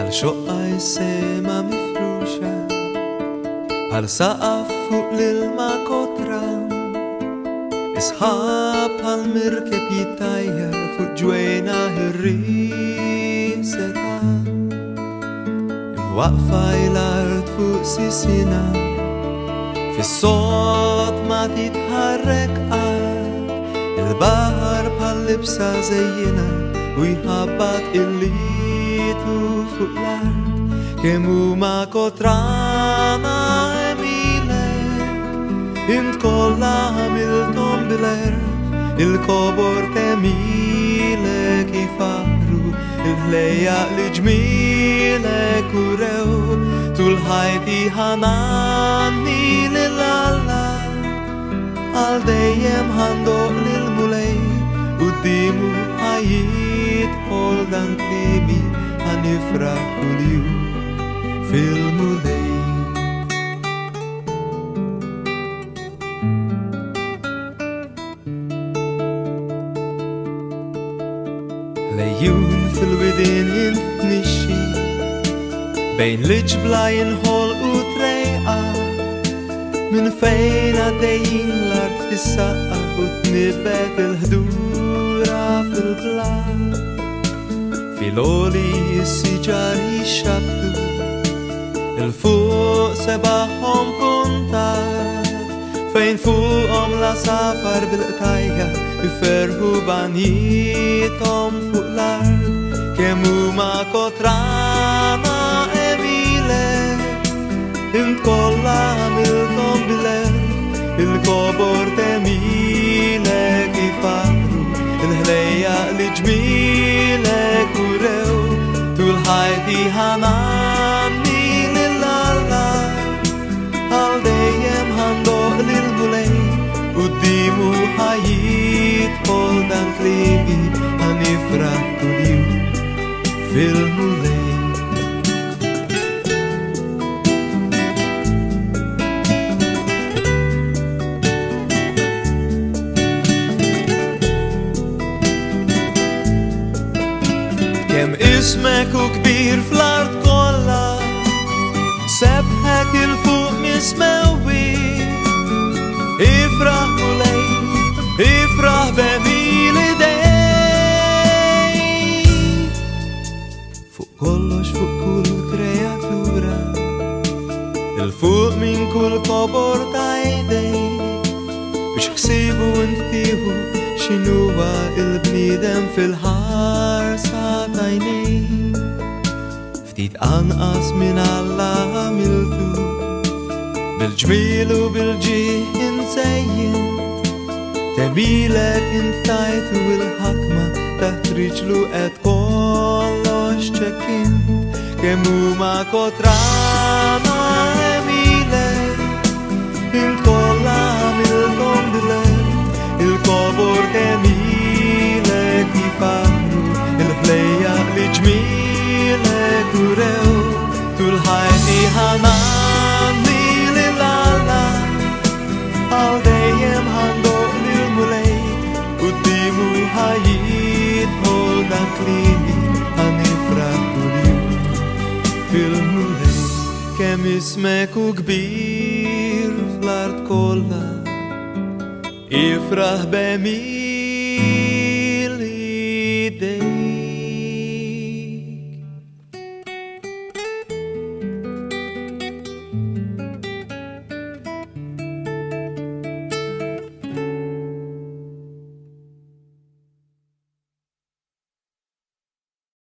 על שועי סמה מפרושה, על סעף וללמקוטרם, אסחב על מרכב יתייר פוג'ואנה הריסתה, עם וואפי לארטפו סיסינה, פסות מה תתהרק עד, אל בהר פלפסה זיינה, ויהבת אלית ופולד, כמו מקוטרנה אמילק, אינט כל המילתום בלרב, אל קובור תמילק יפרו, אל ליה לג'מילק ורהו, תול הייתי הנני לללה, על דיים הנדו ללמולי, ודימו היית הולדן קליבי הנפרח כוליו פילמולי. ליון פילווידין אינט נישי, בין ליץ' בליין הול וטריאה, מן fein adein lart vissa ut nibet el hdura fil blad filoli sijari shabtu el fu sebahom punta fein fu la safar bil tayga ferhu bani tom fulard kemu ma kotrana emile in kolla milton biler il kobor temile kifaru il hleya lijmile kureu tul hayti hanani lilala al deyem hando lil mulay udimu hayit holdan klibi hanifrah tuliu fil mulay. kem ismek u kbir fl-art kolla, sebħek il-fuq mismewi, ifraħ mulej, ifraħ b'emil idej. Fuq kollox, fuq kull kreatura, il-fuq min kull kobor ta' idej, biex ksibu intiħu xinuwa il-bnidem fil-ħarsa tajni, ftit anqas min Alla għamiltu, bil-ġmil u bil-ġih insejjen, temilek intajtu il-ħakma taħt riġlu qed kollox ċekkin, kemm huma kotrana emilek, il-kolla għamiltom bilek, il-kobor temilek jifaru, il-ħlejja li ġmilek urew, tul ħajti ħanani lilala, għal dejjem ħandoq lil-mulej, uddimu ħajit holdan klini, ħanifraħ kuljum fil-mulej, kemm ismek u kbir fl-art kollha, ifraħ b'emil